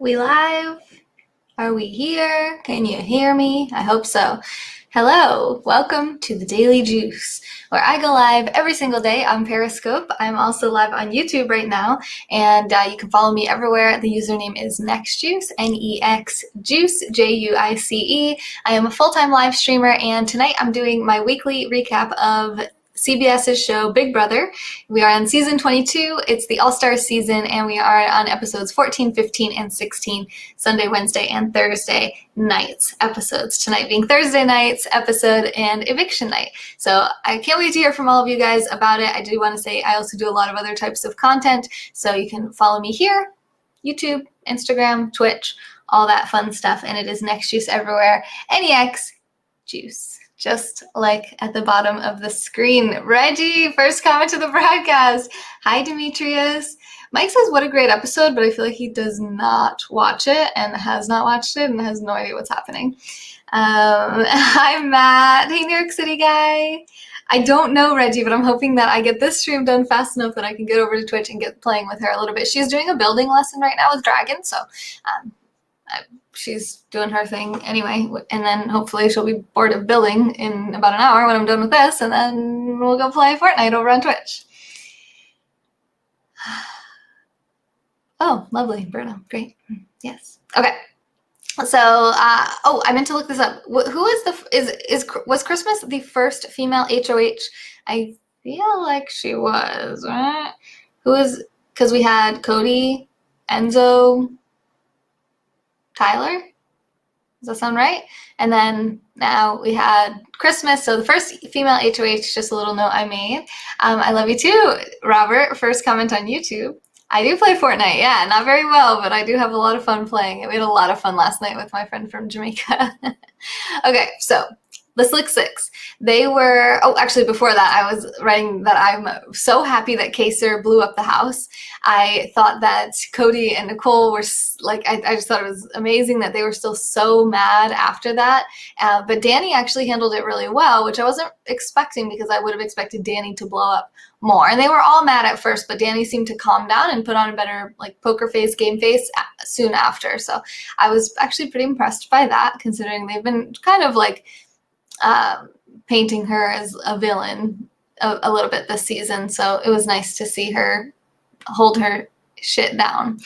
We live? Are we here? Can you hear me? I hope so. Hello, welcome to the Daily Juice, where I go live every single day on Periscope. I'm also live on YouTube right now, and you can follow me everywhere. The username is NextJuice, N-E-X-Juice, J-U-I-C-E. I am a full-time live streamer, and tonight I'm doing my weekly recap of CBS's show Big Brother. We are on season 22. It's the All-Star season, and we are on episodes 14, 15, and 16, Sunday, Wednesday, and Thursday nights episodes. Tonight being Thursday night's episode and eviction night. So I can't wait to hear from all of you guys about it. I do want to say I also do a lot of other types of content, so you can follow me here, YouTube, Instagram, Twitch, all that fun stuff, and it is NextJuice everywhere. N-E-X Juice. Just like at the bottom of the screen. Reggie, first comment to the broadcast. Hi, Demetrius. Mike says, what a great episode, but I feel like he does not watch it and has not watched it and has no idea what's happening. Hi, Matt. Hey, New York City guy. I don't know, Reggie, but I'm hoping that I get this stream done fast enough that I can get over to Twitch and get playing with her a little bit. She's doing a building lesson right now with Dragon, so she's doing her thing anyway, and then hopefully she'll be bored of building in about an hour when I'm done with this, and then we'll go play Fortnite over on Twitch. Oh, lovely, Bruno, great, yes. Okay, so, oh, I meant to look this up. Who is was Christmas the first female HOH? I feel like she was, right? Who is, because we had Cody, Enzo, Tyler? Does that sound right? And then now we had Christmas. So the first female HOH, just a little note I made. I love you too, Robert. First comment on YouTube. I do play Fortnite. Yeah, not very well, but I do have a lot of fun playing it. We had a lot of fun last night with my friend from Jamaica. Okay, so the Slick Six. They were, oh, actually before that, I was writing that I'm so happy that Kaser blew up the house. I thought that Cody and Nicole were, like, I just thought it was amazing that they were still so mad after that. But Danny actually handled it really well, which I wasn't expecting because I would have expected Danny to blow up more. And they were all mad at first, but Danny seemed to calm down and put on a better, like, poker face, game face soon after. So I was actually pretty impressed by that, considering they've been kind of like, painting her as a villain a little bit this season, so it was nice to see her hold her shit down.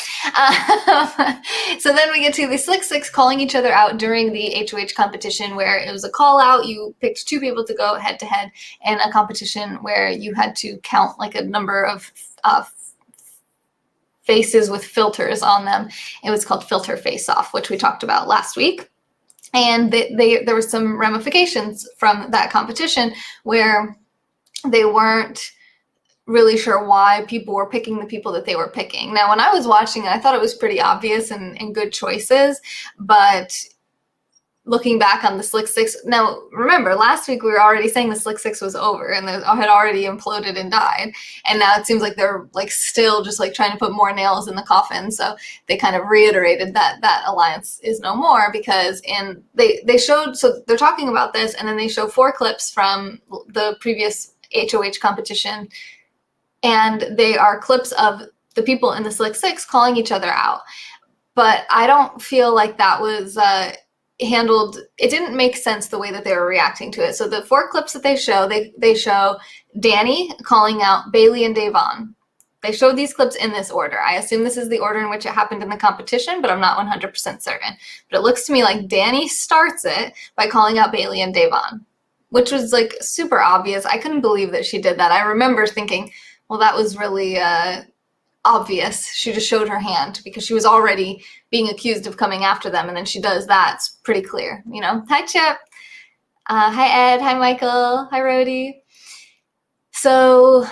So then we get to the Slick Six calling each other out during the HOH competition, where it was a call out. You picked two people to go head to head, and a competition where you had to count like a number of faces with filters on them. It was called Filter Face Off, which we talked about last week. And there were some ramifications from that competition where they weren't really sure why people were picking the people that they were picking. Now, when I was watching it, I thought it was pretty obvious and good choices, but looking back on the Slick Six, now remember, last week we were already saying the Slick Six was over and they had already imploded and died, and now it seems like they're like still just like trying to put more nails in the coffin. So they kind of reiterated that that alliance is no more, because they showed, so they're talking about this, and then they show 4 clips from the previous HOH competition, and they are clips of the people in the Slick Six calling each other out. But I don't feel like that was handled, it didn't make sense the way that they were reacting to it. So the 4 clips that they show Danny calling out Bailey and Devon. They showed these clips in this order. I assume this is the order in which it happened in the competition, but I'm not 100% certain. But it looks to me like Danny starts it by calling out Bailey and Devon, which was like super obvious. I couldn't believe that she did that. I remember thinking, well, that was really obvious. She just showed her hand because she was already being accused of coming after them, and then she does that. It's pretty clear, you know. Hi, Chip. Hi, Ed. Hi, Michael. Hi, Rhodey. So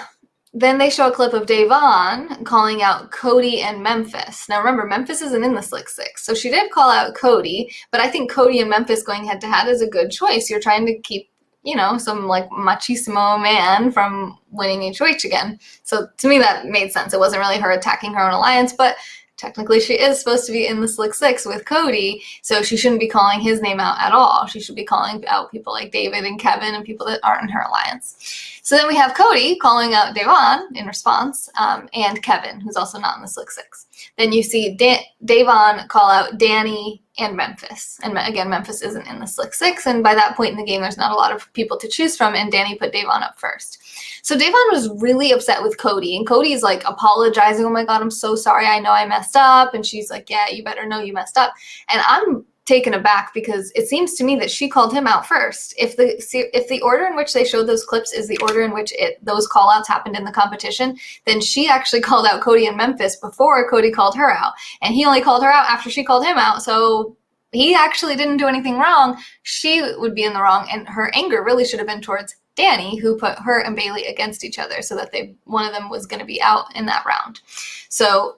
then they show a clip of Devon calling out Cody and Memphis. Now, remember, Memphis isn't in the Slick Six, so she did call out Cody, but I think Cody and Memphis going head-to-head is a good choice. You're trying to keep, you know, some like machismo man from winning HOH again. So to me, that made sense. It wasn't really her attacking her own alliance, but technically she is supposed to be in the Slick Six with Cody, so she shouldn't be calling his name out at all. She should be calling out people like David and Kevin and people that aren't in her alliance. So then we have Cody calling out Devon in response, and Kevin, who's also not in the Slick Six. Then you see Devon call out Danny and Memphis. And again, Memphis isn't in the Slick Six, and by that point in the game, there's not a lot of people to choose from, and Danny put Devon up first. So Devon was really upset with Cody, and Cody's like apologizing. Oh my God, I'm so sorry. I know I messed up. And she's like, yeah, you better know you messed up. And I'm taken aback because it seems to me that she called him out first. If the order in which they showed those clips is the order in which those call outs happened in the competition, then she actually called out Cody and Memphis before Cody called her out. And he only called her out after she called him out. So he actually didn't do anything wrong. She would be in the wrong, and her anger really should have been towards Danny, who put her and Bailey against each other so that one of them was going to be out in that round. So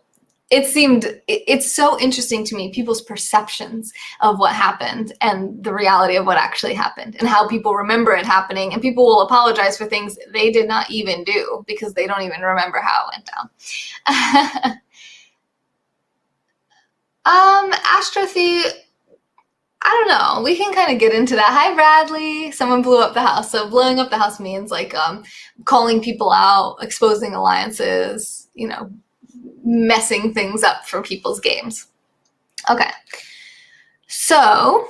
it's so interesting to me, people's perceptions of what happened and the reality of what actually happened and how people remember it happening, and people will apologize for things they did not even do because they don't even remember how it went down. Astrothy, I don't know. We can kind of get into that. Hi, Bradley. Someone blew up the house. So blowing up the house means like calling people out, exposing alliances, messing things up for people's games. Okay. So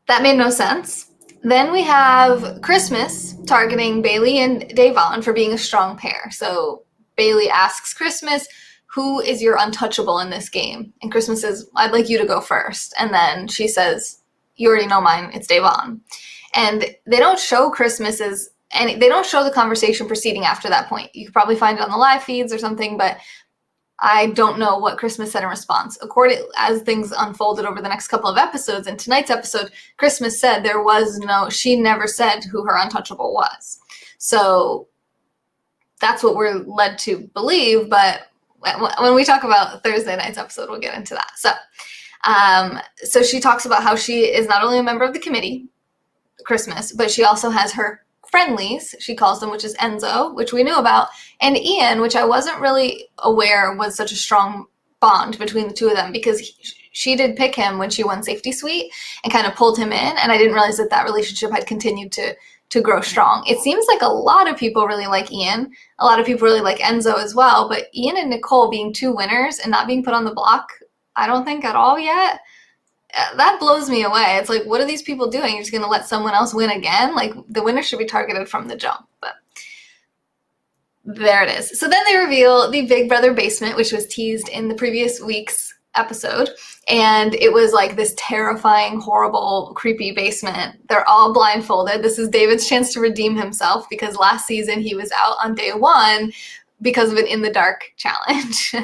that made no sense. Then we have Christmas targeting Bailey and Devon for being a strong pair. So Bailey asks Christmas, who is your untouchable in this game? And Christmas says, I'd like you to go first. And then she says, you already know mine, it's Devon. And they don't show Christmas they don't show the conversation proceeding after that point. You could probably find it on the live feeds or something, but I don't know what Christmas said in response. As things unfolded over the next couple of episodes, in tonight's episode, Christmas said she never said who her untouchable was. So that's what we're led to believe, but when we talk about Thursday night's episode, we'll get into that. So she talks about how she is not only a member of the committee, Christmas, but she also has her friendlies, she calls them, which is Enzo, which we knew about, and Ian, which I wasn't really aware was such a strong bond between the two of them, because she did pick him when she won Safety Suite and kind of pulled him in, and I didn't realize that relationship had continued to grow strong. It seems like a lot of people really like Ian. A lot of people really like Enzo as well, but Ian and Nicole being two winners and not being put on the block, I don't think at all yet. That blows me away. It's like, what are these people doing? You're just going to let someone else win again? Like, the winner should be targeted from the jump, but there it is. So then they reveal the Big Brother basement, which was teased in the previous week's episode, and it was like this terrifying, horrible, creepy basement. They're all blindfolded. This is David's chance to redeem himself because last season he was out on day one because of an in the dark challenge.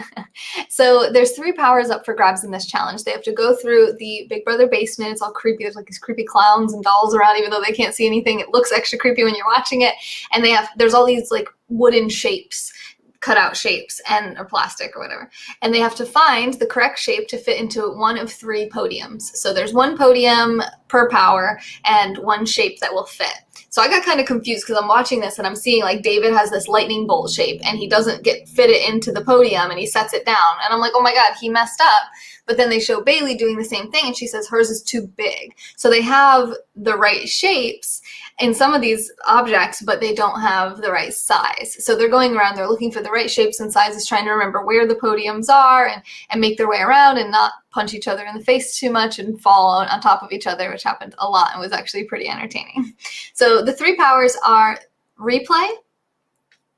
So there's 3 powers up for grabs in this challenge. They have to go through the Big Brother basement. It's all creepy. There's like these creepy clowns and dolls around, even though they can't see anything. It looks extra creepy when you're watching it. And there's all these like wooden shapes, cutout shapes, or plastic or whatever. And they have to find the correct shape to fit into one of 3 podiums. So there's 1 podium per power and 1 shape that will fit. So I got kind of confused because I'm watching this and I'm seeing like David has this lightning bolt shape and he doesn't fit it into the podium and he sets it down. And I'm like, oh my God, he messed up. But then they show Bailey doing the same thing and she says hers is too big. So they have the right shapes in some of these objects, but they don't have the right size. So they're going around, they're looking for the right shapes and sizes, trying to remember where the podiums are and make their way around and not punch each other in the face too much and fall on top of each other, which happened a lot and was actually pretty entertaining. So the 3 powers are Replay,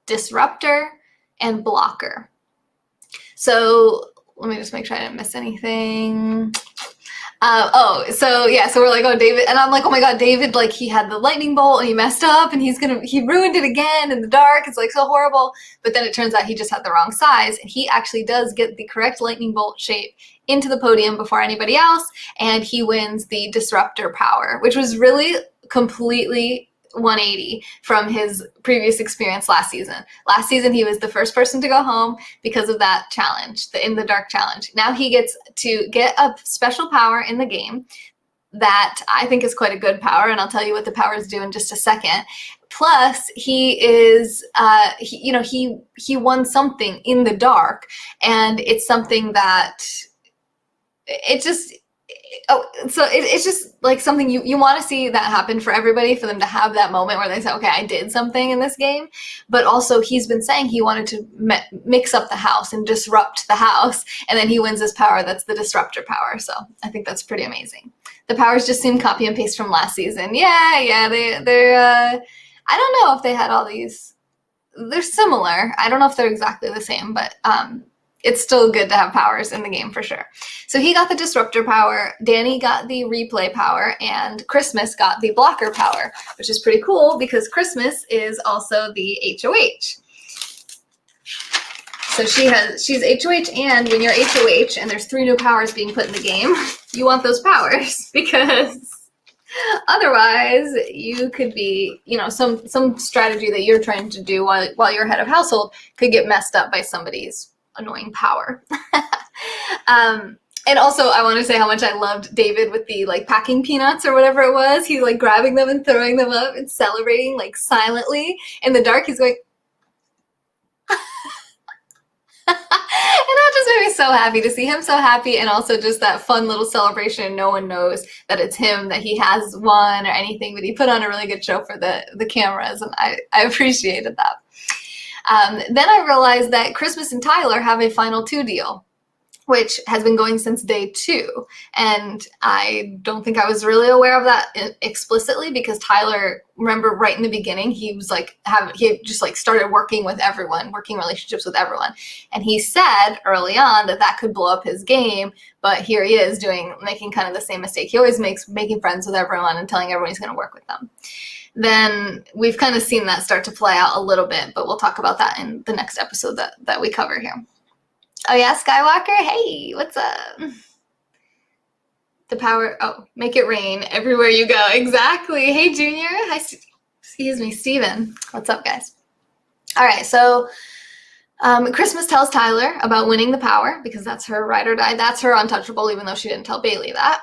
Disruptor, and Blocker. So let me just make sure I didn't miss anything. So we're like, oh, David, and I'm like, oh my God, David, like he had the lightning bolt and he messed up and he ruined it again in the dark. It's like so horrible. But then it turns out he just had the wrong size and he actually does get the correct lightning bolt shape into the podium before anybody else. And he wins the disruptor power, which was really completely 180 from his previous experience last season. Last season, he was the first person to go home because of that challenge, the In the Dark challenge. Now he gets to get a special power in the game that I think is quite a good power, and I'll tell you what the powers do in just a second. Plus, he is, he won something in the dark, and it's something that it just, it's just like something you want to see that happen for everybody, for them to have that moment where they say, okay, I did something in this game. But also, he's been saying he wanted to mix up the house and disrupt the house, and then he wins this power that's the disruptor power. So I think that's pretty amazing. The powers just seem copy and paste from last season. Yeah, they're I don't know if they had all these. They're similar. I don't know if they're exactly the same, but it's still good to have powers in the game for sure. So he got the disruptor power, Danny got the replay power, and Christmas got the blocker power, which is pretty cool because Christmas is also the HOH. So she's HOH, and when you're HOH and there's 3 new powers being put in the game, you want those powers because otherwise you could be, some strategy that you're trying to do while you're head of household could get messed up by somebody's annoying power. And also I want to say how much I loved David with the packing peanuts or whatever it was. He's grabbing them and throwing them up and celebrating silently. In the dark, he's going, and that just made me so happy to see him so happy, and also just that fun little celebration. No one knows that it's him, that he has won or anything, but he put on a really good show for the cameras, and I appreciated that. Then I realized that Christmas and Tyler have a Final 2 deal, which has been going since day 2. And I don't think I was really aware of that explicitly because Tyler, remember right in the beginning, he was he just started working with everyone, working relationships with everyone. And he said early on that could blow up his game, but here he is making kind of the same mistake he always makes, making friends with everyone and telling everyone he's going to work with them. Then we've kind of seen that start to play out a little bit, but we'll talk about that in the next episode that we cover here. Oh yeah, Skywalker, hey, what's up? The power, make it rain everywhere you go. Exactly. Hey, Junior. Hi, excuse me, Steven. What's up, guys? All right, so Christmas tells Tyler about winning the power because that's her ride or die. That's her untouchable, even though she didn't tell Bailey that.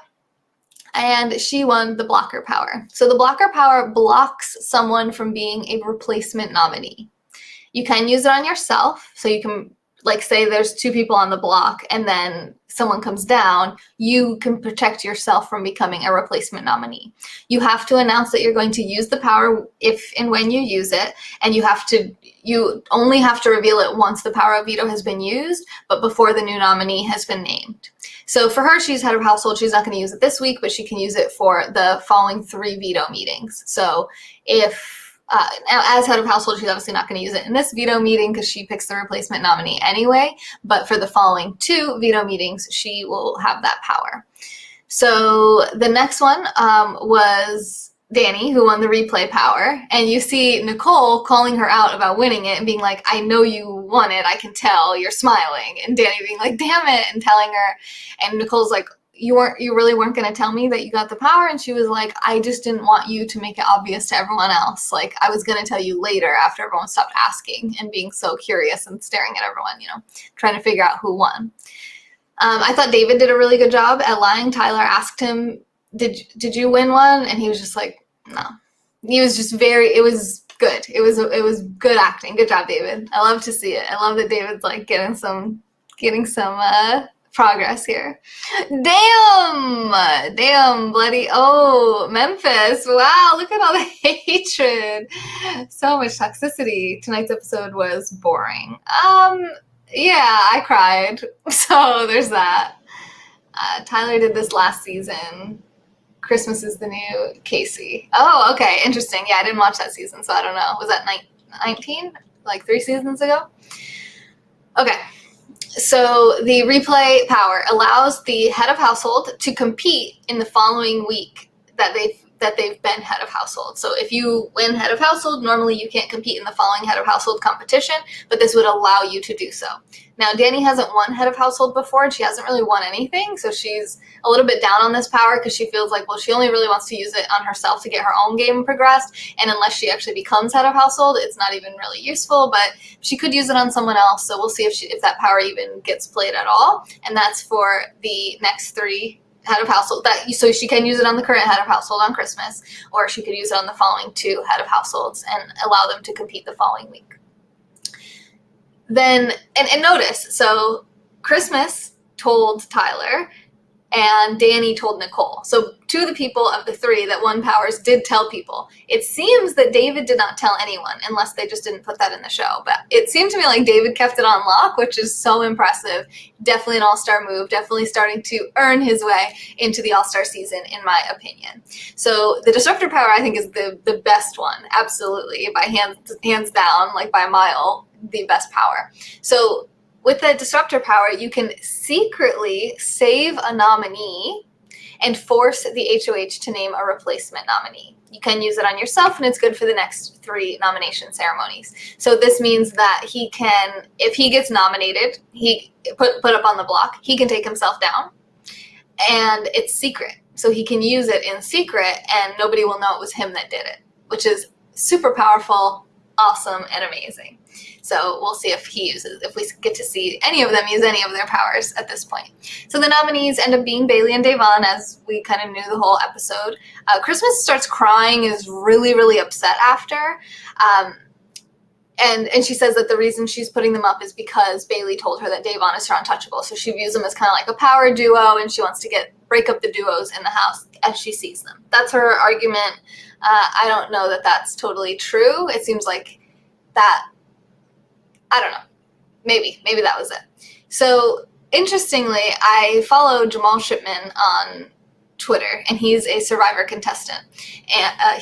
And she won the blocker power. So the blocker power blocks someone from being a replacement nominee. You can use it on yourself, so you can, say there's 2 people on the block and then someone comes down, you can protect yourself from becoming a replacement nominee. You have to announce that you're going to use the power if and when you use it, and you only have to reveal it once the power of veto has been used, but before the new nominee has been named. So for her, she's head of household. She's not going to use it this week, but she can use it for the following 3 veto meetings. So if as head of household, she's obviously not going to use it in this veto meeting because she picks the replacement nominee anyway. But for the following 2 veto meetings, she will have that power. So the next one was Danny, who won the replay power. And you see Nicole calling her out about winning it and being like, I know you won it. I can tell. You're smiling. And Danny being like, damn it, and telling her. And Nicole's like, you really weren't going to tell me that you got the power? And she was like, I just didn't want you to make it obvious to everyone else. I was going to tell you later after everyone stopped asking and being so curious and staring at everyone, trying to figure out who won. I thought David did a really good job at lying. Tyler asked him, did you win one? And he was just like, no. He was just it was good. It was good acting. Good job, David. I love to see it. I love that David's getting some progress here. Damn, bloody, Memphis. Wow, look at all the hatred. So much toxicity. Tonight's episode was boring. Yeah, I cried. So there's that. Tyler did this last season. Christmas is the new Casey. Oh, okay, interesting. Yeah, I didn't watch that season, so I don't know. Was that 19? 3 seasons ago? Okay. So the replay power allows the head of household to compete in the following week that they've been head of household. So if you win head of household, normally you can't compete in the following head of household competition, but this would allow you to do so. Now, Danny hasn't won head of household before, and she hasn't really won anything, so she's a little bit down on this power because she feels like, well, she only really wants to use it on herself to get her own game progressed, and unless she actually becomes head of household, it's not even really useful, but she could use it on someone else, so we'll see if that power even gets played at all, and that's for the next 3 head of household, so she can use it on the current head of household on Christmas, or she could use it on the following 2 head of households and allow them to compete the following week. Then, and notice, so Christmas told Tyler and Danny told Nicole. So 2 of the people of the 3 that won powers did tell people. It seems that David did not tell anyone, unless they just didn't put that in the show. But it seemed to me like David kept it on lock, which is so impressive. Definitely an all-star move. Definitely starting to earn his way into the all-star season, in my opinion. So the disruptor power, I think, is the best one. Absolutely. By hands down, like by a mile, the best power. So with the disruptor power, you can secretly save a nominee and force the HOH to name a replacement nominee. You can use it on yourself, and it's good for the next 3 nomination ceremonies. So this means that he can, if he gets nominated, he put up on the block, he can take himself down, and it's secret. So he can use it in secret, and nobody will know it was him that did it, which is super powerful, awesome, and amazing. So we'll see if we get to see any of them use any of their powers at this point. So the nominees end up being Bailey and Devon, as we kind of knew the whole episode. Christmas starts crying, is really, really upset after. And she says that the reason she's putting them up is because Bailey told her that Devon is her untouchable. So she views them as kind of like a power duo, and she wants to break up the duos in the house as she sees them. That's her argument. I don't know that that's totally true. It seems like that, I don't know. Maybe that was it. So interestingly, I follow Jamal Shipman on Twitter, and he's a Survivor contestant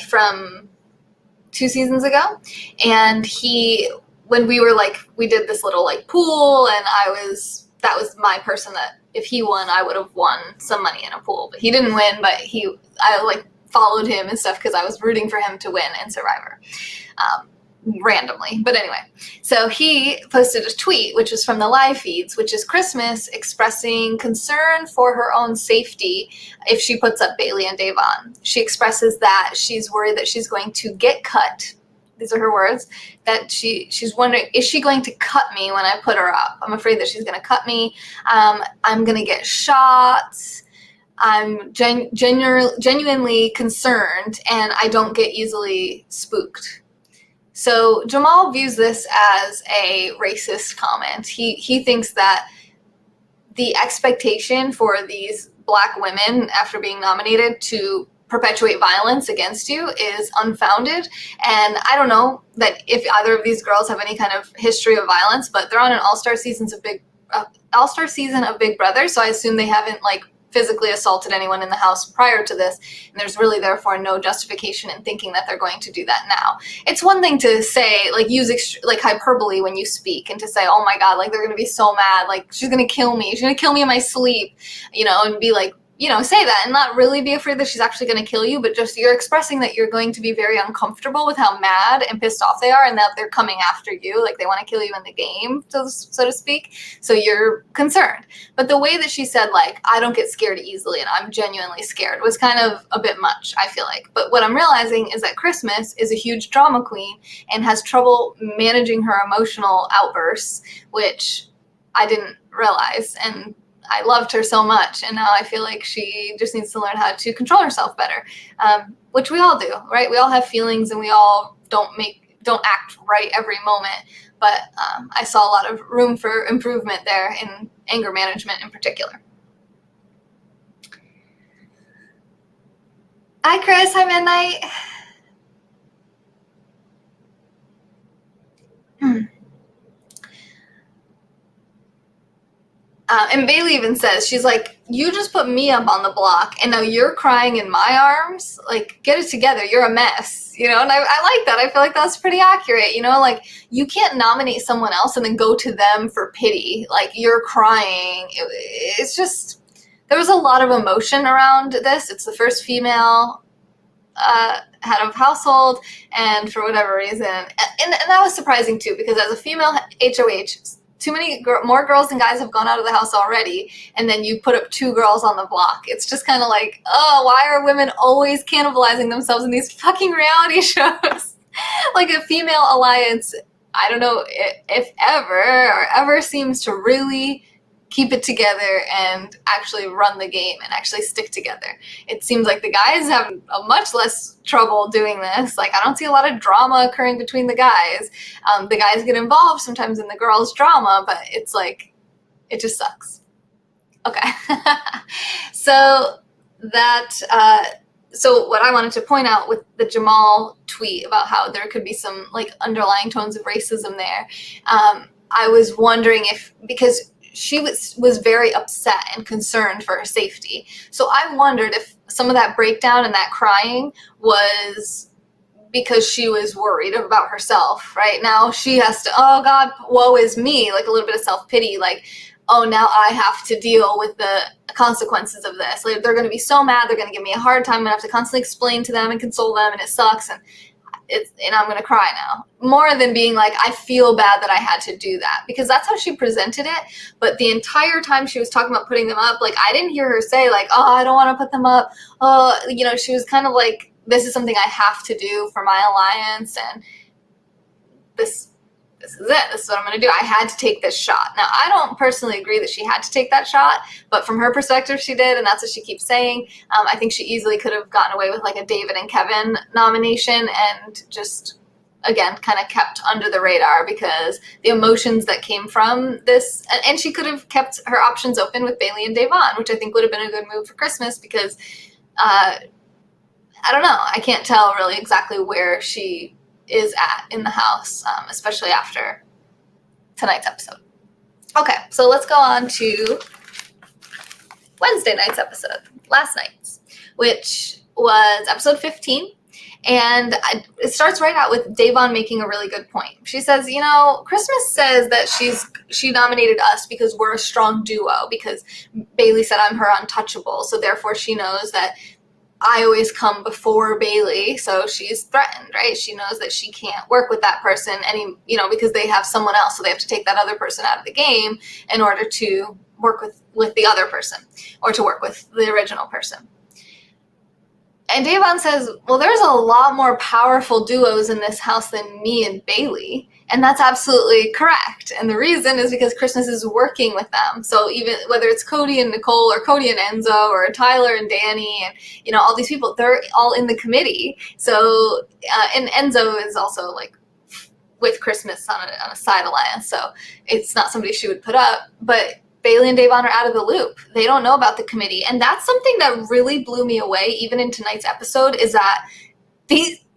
from 2 seasons ago. And when we did this little pool, and that was my person that if he won, I would have won some money in a pool. But he didn't win, but I followed him and stuff because I was rooting for him to win in Survivor. Randomly. But anyway, so he posted a tweet, which was from the live feeds, which is Christmas expressing concern for her own safety if she puts up Bailey and Devon. She expresses that she's worried that she's going to get cut. These are her words, that she's wondering, is she going to cut me when I put her up? I'm afraid that she's going to cut me. I'm going to get shot. I'm genuinely concerned, and I don't get easily spooked. So Jamal views this as a racist comment. He thinks that the expectation for these Black women after being nominated to perpetuate violence against you is unfounded. And I don't know that if either of these girls have any kind of history of violence, but they're on an all-star season of Big Brother, so I assume they haven't physically assaulted anyone in the house prior to this, and there's really therefore no justification in thinking that they're going to do that now. It's one thing to say, use hyperbole when you speak, and to say, oh my God, they're going to be so mad, she's going to kill me in my sleep, and be say that and not really be afraid that she's actually going to kill you, but just you're expressing that you're going to be very uncomfortable with how mad and pissed off they are, and that they're coming after you, they want to kill you in the game, so to speak. So you're concerned. But the way that she said, I don't get scared easily and I'm genuinely scared, was kind of a bit much, I feel like. But what I'm realizing is that Christmas is a huge drama queen and has trouble managing her emotional outbursts, which I didn't realize. And I loved her so much, and now I feel like she just needs to learn how to control herself better, which we all do, right? We all have feelings, and we all don't act right every moment, but I saw a lot of room for improvement there in anger management in particular. Hi, Chris. Hi, Midnight. And Bailey even says, she's like, you just put me up on the block, and now you're crying in my arms? Get it together. You're a mess, And I like that. I feel like that's pretty accurate, you can't nominate someone else and then go to them for pity. You're crying. It's just, there was a lot of emotion around this. It's the first female head of household, and for whatever reason, and that was surprising too, because as a female HOH, too many more girls than guys have gone out of the house already, and then you put up 2 girls on the block. It's just kind of oh, why are women always cannibalizing themselves in these fucking reality shows? A female alliance, I don't know if ever seems to really keep it together and actually run the game and actually stick together. It seems like the guys have a much less trouble doing this. Like, I don't see a lot of drama occurring between the guys. The guys get involved sometimes in the girls' drama, but it's like, it just sucks. Okay. So what I wanted to point out with the Jamal tweet about how there could be some like underlying tones of racism there, I was wondering if, because she was very upset and concerned for her safety. So I wondered if some of that breakdown and that crying was because she was worried about herself, right? Now she has to, oh God, woe is me, like a little bit of self-pity, like, oh, now I have to deal with the consequences of this. Like, they're going to be so mad, they're going to give me a hard time, I'm going to have to constantly explain to them and console them, and it sucks, and I'm going to cry now. More than being like, I feel bad that I had to do that, because that's how she presented it. But the entire time she was talking about putting them up, like, I didn't hear her say like, oh, I don't want to put them up. Oh, you know, she was kind of like, this is something I have to do for my alliance, and this is it. This is what I'm going to do. I had to take this shot. Now, I don't personally agree that she had to take that shot, but from her perspective, she did, and that's what she keeps saying. I think she easily could have gotten away with like a David and Kevin nomination and just, again, kind of kept under the radar, because the emotions that came from this, and she could have kept her options open with Bailey and Devon, which I think would have been a good move for Christmas, because I don't know. I can't tell really exactly where she is at in the house, especially after tonight's episode. Okay, so let's go on to Wednesday night's episode, last night's, which was episode 15. And it starts right out with Devon making a really good point. She says, you know, Christmas says that she nominated us because we're a strong duo, because Bailey said I'm her untouchable, so therefore she knows that I always come before Bailey, so she's threatened, right? She knows that she can't work with that person because they have someone else, so they have to take that other person out of the game in order to work with the other person, or to work with the original person. And Devon says, well, there's a lot more powerful duos in this house than me and Bailey. And that's absolutely correct. And the reason is because Christmas is working with them. So even whether it's Cody and Nicole, or Cody and Enzo, or Tyler and Danny, and all these people, they're all in the committee. So and Enzo is also like with Christmas on a side alliance, so it's not somebody she would put up. But Bailey and Devon are out of the loop. They don't know about the committee. And that's something that really blew me away, even in tonight's episode, is that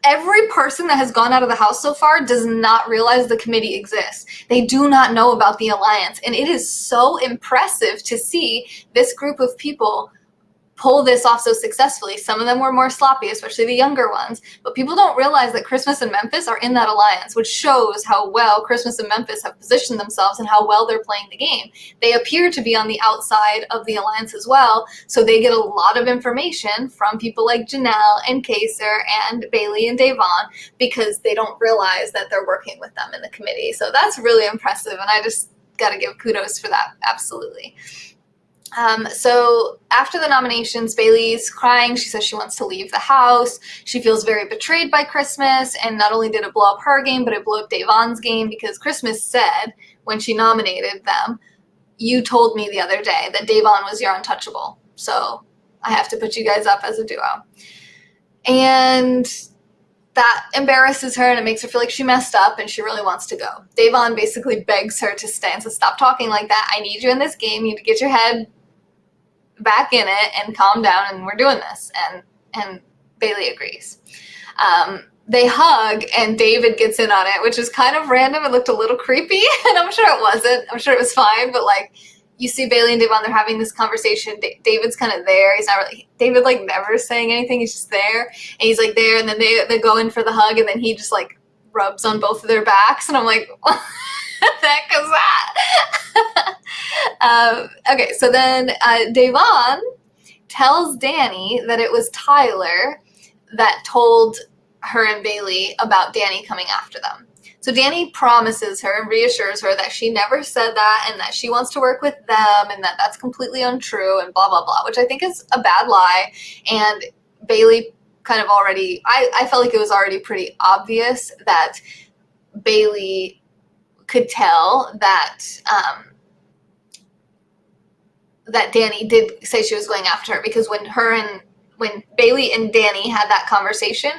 every person that has gone out of the house so far does not realize the committee exists. They do not know about the alliance. And it is so impressive to see this group of people pull this off so successfully. Some of them were more sloppy, especially the younger ones, but people don't realize that Christmas and Memphis are in that alliance, which shows how well Christmas and Memphis have positioned themselves and how well they're playing the game. They appear to be on the outside of the alliance as well, so they get a lot of information from people like Janelle and Kaser and Bailey and Devon, because they don't realize that they're working with them in the committee. So that's really impressive, and I just got to give kudos for that, absolutely. So after the nominations, Bailey's crying. She says she wants to leave the house. She feels very betrayed by Christmas, and not only did it blow up her game, but it blew up Devon's game, because Christmas said, when she nominated them, you told me the other day that Devon was your untouchable, so I have to put you guys up as a duo. And that embarrasses her, and it makes her feel like she messed up, and she really wants to go. Devon basically begs her to stay and says, stop talking like that. I need you in this game. You need to get your head back in it and calm down, and we're doing this. And Bailey agrees. They hug, and David gets in on it, which is kind of random. It looked a little creepy, and I'm sure it wasn't. I'm sure it was fine, but like, you see Bailey and Devon, they're having this conversation. David's kind of there. He's not really, David like never saying anything. He's just there, and he's like there, and then they go in for the hug, and then he just like rubs on both of their backs, and I'm like, what the heck is that? Okay, so then Devon tells Danny that it was Tyler that told her and Bailey about Danny coming after them. So Danny promises her and reassures her that she never said that, and that she wants to work with them, and that that's completely untrue, and blah, blah, blah, which I think is a bad lie. And Bailey kind of already, I felt like it was already pretty obvious that Bailey could tell that that Danny did say she was going after her, because when Bailey and Danny had that conversation,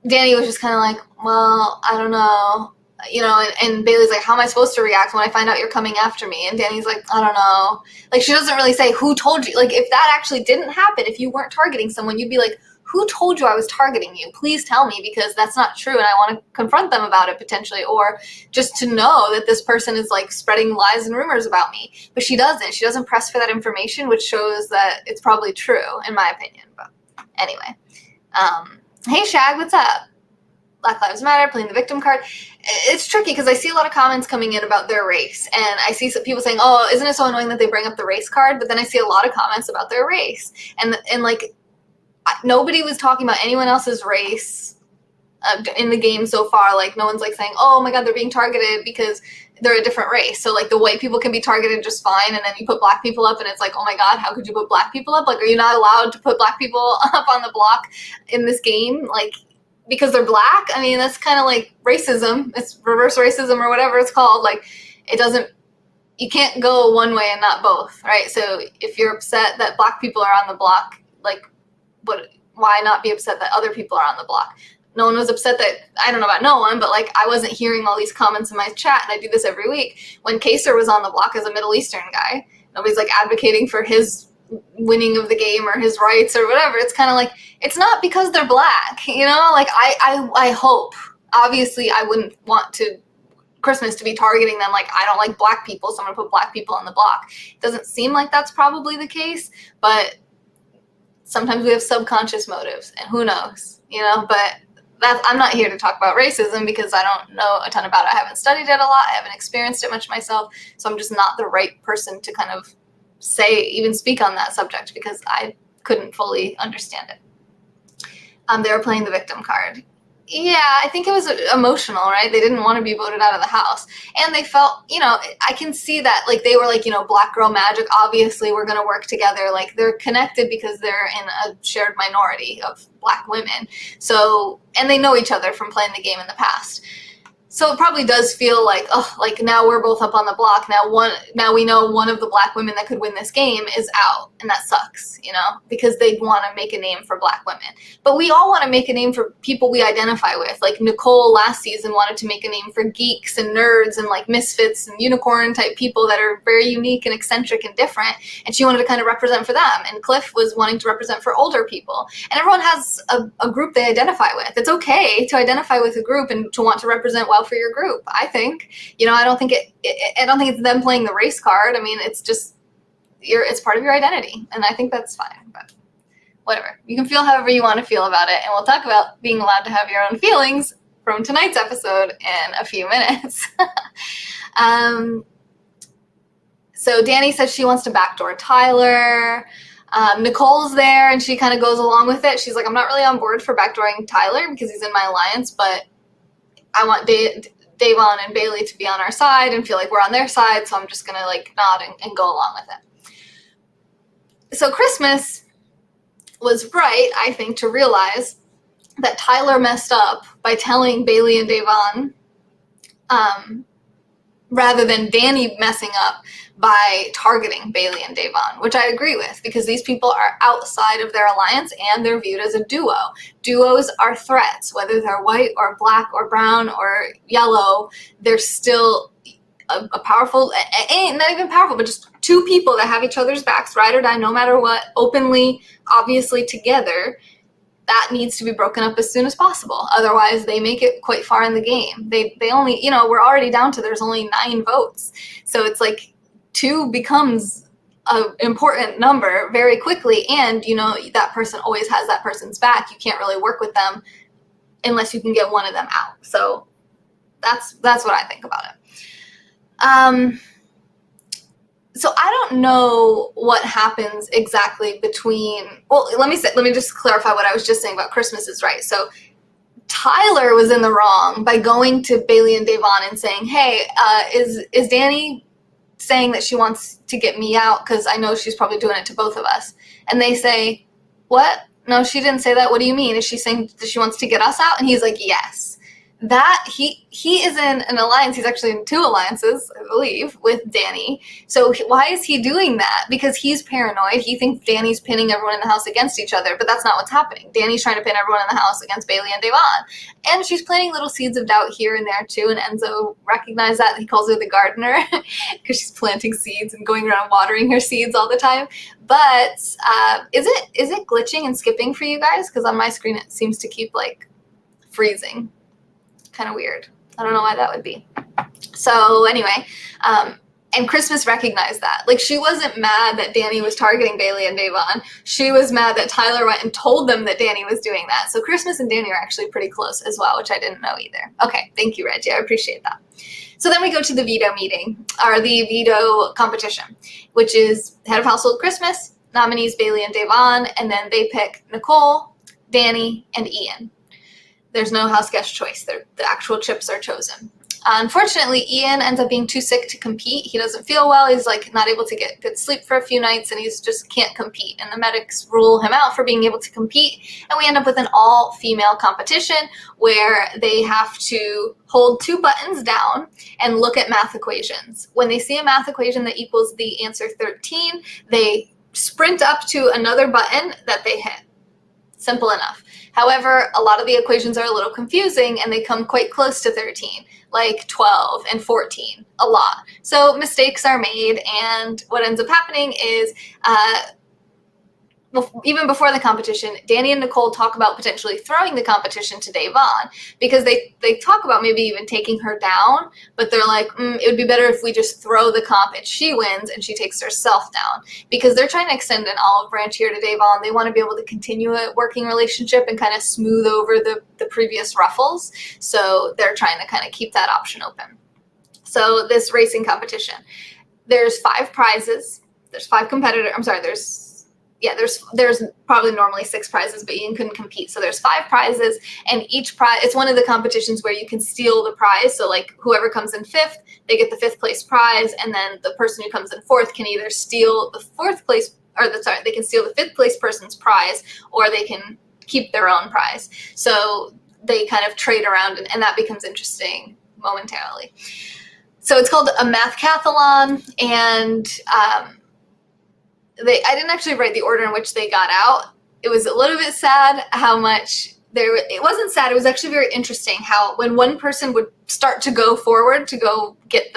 Danny was just kind of like, well, I don't know, and Bailey's like, how am I supposed to react when I find out you're coming after me? And Danny's like, I don't know. Like, she doesn't really say who told you. Like, if that actually didn't happen, if you weren't targeting someone, you'd be like, who told you I was targeting you? Please tell me, because that's not true, and I want to confront them about it potentially, or just to know that this person is like spreading lies and rumors about me. But she doesn't. She doesn't press for that information, which shows that it's probably true, in my opinion. But anyway, hey Shag, what's up? Black Lives Matter, playing the victim card. It's tricky because I see a lot of comments coming in about their race, and I see some people saying, oh, isn't it so annoying that they bring up the race card? But then I see a lot of comments about their race, and like, nobody was talking about anyone else's race in the game so far. Like, no one's like saying, oh my god, they're being targeted because they're a different race. So like, the white people can be targeted just fine, and then you put black people up and it's like, oh my god, how could you put black people up? Like, are you not allowed to put black people up on the block in this game, like, because they're black? I mean, that's kind of like racism. It's reverse racism, or whatever it's called. Like, you can't go one way and not both, right? So if you're upset that black people are on the block, like, why not be upset that other people are on the block? No one was upset that, I don't know about no one, but like, I wasn't hearing all these comments in my chat, and I do this every week. When Kaser was on the block as a Middle Eastern guy, nobody's like advocating for his winning of the game or his rights or whatever. It's kind of like, it's not because they're black, like, I hope, obviously I wouldn't want Christmas to be targeting them, like, I don't like black people, so I'm gonna put black people on the block. It doesn't seem like that's probably the case, but sometimes we have subconscious motives, and who knows, but I'm not here to talk about racism because I don't know a ton about it. I haven't studied it a lot. I haven't experienced it much myself, so I'm just not the right person to kind of even speak on that subject, because I couldn't fully understand it. They were playing the victim card. Yeah, I think it was emotional, right? They didn't want to be voted out of the house. And they felt, I can see that, like, they were like, Black Girl Magic, obviously we're going to work together. Like, they're connected because they're in a shared minority of black women. So, and they know each other from playing the game in the past. So it probably does feel like, oh, like, now we're both up on the block. Now we know one of the black women that could win this game is out, and that sucks, because they want to make a name for black women. But we all want to make a name for people we identify with. Like, Nicole last season wanted to make a name for geeks and nerds and like misfits and unicorn type people that are very unique and eccentric and different, and she wanted to kind of represent for them. And Cliff was wanting to represent for older people. And everyone has a group they identify with. It's okay to identify with a group and to want to represent well for your group, I think. I don't think I don't think it's them playing the race card. I mean, it's just it's part of your identity, and I think that's fine. But whatever, you can feel however you want to feel about it, and we'll talk about being allowed to have your own feelings from tonight's episode in a few minutes. So Danny says she wants to backdoor Tyler. Nicole's there, and she kind of goes along with it. She's like, I'm not really on board for backdooring Tyler because he's in my alliance, but I want Devon and Bailey to be on our side and feel like we're on their side, so I'm just going to like nod and go along with it. So Christmas was right, I think, to realize that Tyler messed up by telling Bailey and Devon, rather than Danny messing up by targeting Bailey and Devon, which I agree with, because these people are outside of their alliance and they're viewed as a duo. Duos are threats, whether they're white or black or brown or yellow. They're still a powerful, not even powerful, but just two people that have each other's backs, ride or die, no matter what, openly, obviously together. That needs to be broken up as soon as possible. Otherwise, they make it quite far in the game. They only, we're already down to there's only 9 votes. So it's like 2 becomes an important number very quickly. And, that person always has that person's back. You can't really work with them unless you can get one of them out. So that's what I think about it. So I don't know what happens exactly between, well, let me just clarify what I was just saying about Christmas is right. So Tyler was in the wrong by going to Bailey and Devon and saying, hey, is Danny saying that she wants to get me out? Because I know she's probably doing it to both of us. And they say, what? No, she didn't say that. What do you mean? Is she saying that she wants to get us out? And he's like, yes. that he is in an alliance. He's actually in 2 alliances, I believe, with Danny. So why is he doing that? Because he's paranoid. He thinks Danny's pinning everyone in the house against each other, but that's not what's happening. Danny's trying to pin everyone in the house against Bailey and Devon. And she's planting little seeds of doubt here and there too, and Enzo recognized that. He calls her the gardener because she's planting seeds and going around watering her seeds all the time. But is it glitching and skipping for you guys? Because on my screen it seems to keep like freezing. Kind of weird. I don't know why that would be. So anyway, and Christmas recognized that. Like, she wasn't mad that Danny was targeting Bailey and Devon. She was mad that Tyler went and told them that Danny was doing that. So Christmas and Danny are actually pretty close as well, which I didn't know either. Okay, thank you, Reggie. I appreciate that. So then we go to the veto meeting, or the veto competition, which is head of household Christmas, nominees Bailey and Devon, and then they pick Nicole, Danny, and Ian. There's no house guest choice. The actual chips are chosen. Unfortunately, Ian ends up being too sick to compete. He doesn't feel well. He's like not able to get good sleep for a few nights, and he's just can't compete. And the medics rule him out for being able to compete. And we end up with an all-female competition where they have to hold 2 buttons down and look at math equations. When they see a math equation that equals the answer 13, they sprint up to another button that they hit. Simple enough. However, a lot of the equations are a little confusing and they come quite close to 13, like 12 and 14, a lot. So mistakes are made, and what ends up happening is even before the competition, Danny and Nicole talk about potentially throwing the competition to Devon because they talk about maybe even taking her down, but they're like, it would be better if we just throw the comp and she wins and she takes herself down, because they're trying to extend an olive branch here to Devon. They want to be able to continue a working relationship and kind of smooth over the previous ruffles. So they're trying to kind of keep that option open. So this racing competition, there's 5 prizes. There's 5 competitors. I'm sorry, there's probably normally 6 prizes, but Ian couldn't compete. So there's 5 prizes, and each prize, it's one of the competitions where you can steal the prize. So like whoever comes in 5th, they get the 5th place prize, and then the person who comes in 4th can either steal the 4th place, they can steal the 5th place person's prize, or they can keep their own prize. So they kind of trade around, and that becomes interesting momentarily. So it's called a mathcathlon, and I didn't actually write the order in which they got out. It was a little bit sad how much it wasn't sad. It was actually very interesting how when one person would start to go forward to go get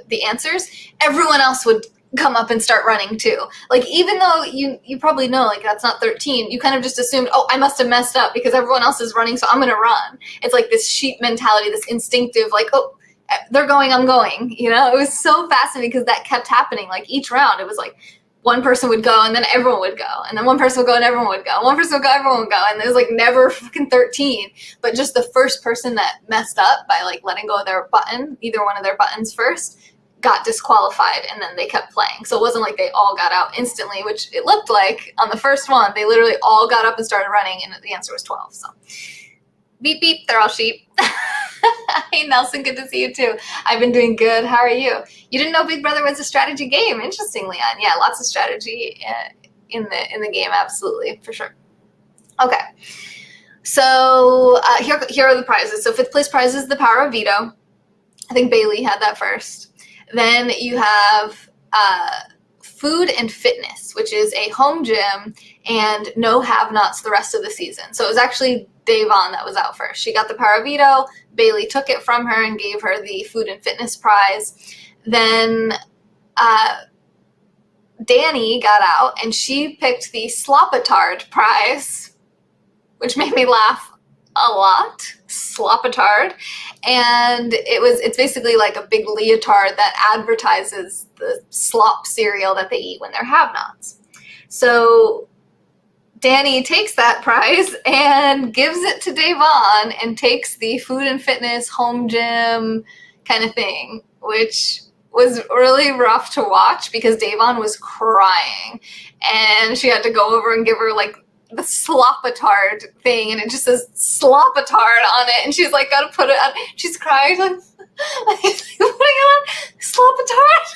the answers, everyone else would come up and start running too. Like, even though you probably know, like, that's not 13, you kind of just assumed, oh, I must have messed up because everyone else is running, so I'm going to run. It's like this sheep mentality, this instinctive, like, oh, they're going, I'm going. You know, it was so fascinating because that kept happening. Like, each round, it was like, one person would go and then everyone would go, and then one person would go and everyone would go, one person would go, everyone would go, and it was like never fucking 13. But just the first person that messed up by like letting go of their button, either one of their buttons first, got disqualified, and then they kept playing. So it wasn't like they all got out instantly, which it looked like on the first one. They literally all got up and started running, and the answer was 12. So beep beep, they're all sheep. Hey Nelson, good to see you too. I've been doing good. How are you? You didn't know Big Brother was a strategy game. Interesting, Leon. Yeah, lots of strategy in the game. Absolutely, for sure. Okay, so here are the prizes. So 5th place prize is the power of veto. I think Bailey had that first. Then you have food and fitness, which is a home gym and no have-nots the rest of the season. So it was actually Devon that was out first. She got the power of veto. Bailey took it from her and gave her the food and fitness prize. Then Danny got out and she picked the Slopatard prize, which made me laugh a lot. Slopatard. And it's basically like a big leotard that advertises the slop cereal that they eat when they're have-nots. So Danny takes that prize and gives it to Devon and takes the food and fitness home gym kind of thing, which was really rough to watch because Devon was crying and she had to go over and give her like the Slopatard thing, and it just says Slopatard on it, and she's like, gotta put it on. She's crying, like putting it on Slopatard.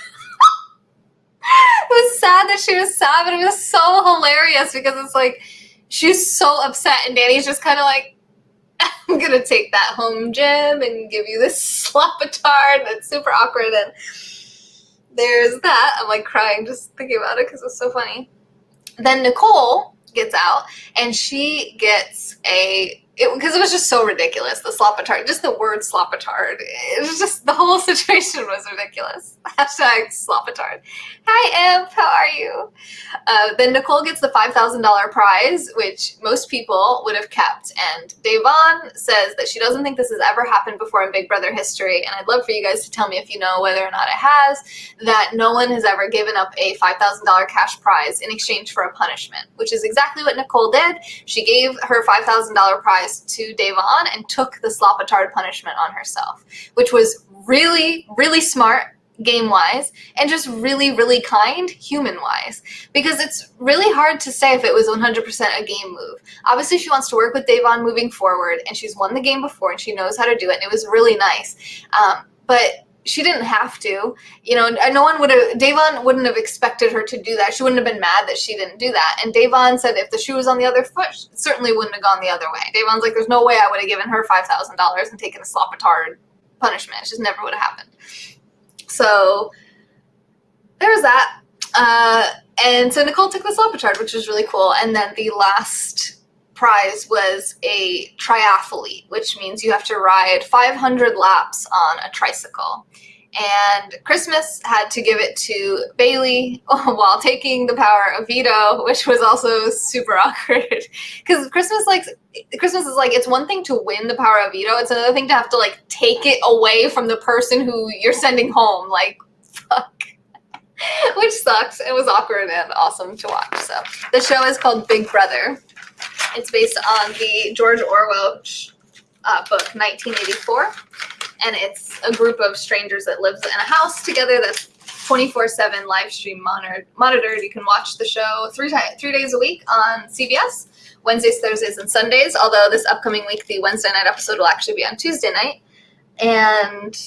It was sad that she was sad, but it was so hilarious because it's like she's so upset, and Danny's just kind of like I'm gonna take that home gym and give you this slop-a-tard that's super awkward, and there's that. I'm like crying just thinking about it because it's so funny. Then Nicole gets out, and she gets because it was just so ridiculous, the slop-a-tard, just the word slop-a-tard. It was just, the whole situation was ridiculous. Hashtag slop-a-tard. Hi, Imp, how are you? Then Nicole gets the $5,000 prize, which most people would have kept, and Devon says that she doesn't think this has ever happened before in Big Brother history, and I'd love for you guys to tell me if you know whether or not it has, that no one has ever given up a $5,000 cash prize in exchange for a punishment, which is exactly what Nicole did. She gave her $5,000 prize to Devon and took the slop-a-tard punishment on herself, which was really, really smart game-wise, and just really, really kind human-wise, because it's really hard to say if it was 100% a game move. Obviously, she wants to work with Devon moving forward, and she's won the game before, and she knows how to do it, and it was really nice. But she didn't have to, Devon wouldn't have expected her to do that. She wouldn't have been mad that she didn't do that. And Devon said if the shoe was on the other foot, it certainly wouldn't have gone the other way. Devon's like, there's no way I would have given her $5,000 and taken a slop-a-tard punishment. It just never would have happened. So there's that. And so Nicole took the slop-a-tard, which was really cool. And then the last prize was a triathlete, which means you have to ride 500 laps on a tricycle. And Christmas had to give it to Bailey while taking the power of veto, which was also super awkward. Because Christmas is like, it's one thing to win the power of veto, it's another thing to have to like take it away from the person who you're sending home. Like, fuck. Which sucks. It was awkward and awesome to watch. So the show is called Big Brother. It's based on the George Orwell book 1984, and it's a group of strangers that lives in a house together that's 24/7 live stream monitored. You can watch the show 3 days a week on CBS, Wednesdays, Thursdays, and Sundays, although this upcoming week the Wednesday night episode will actually be on Tuesday night. And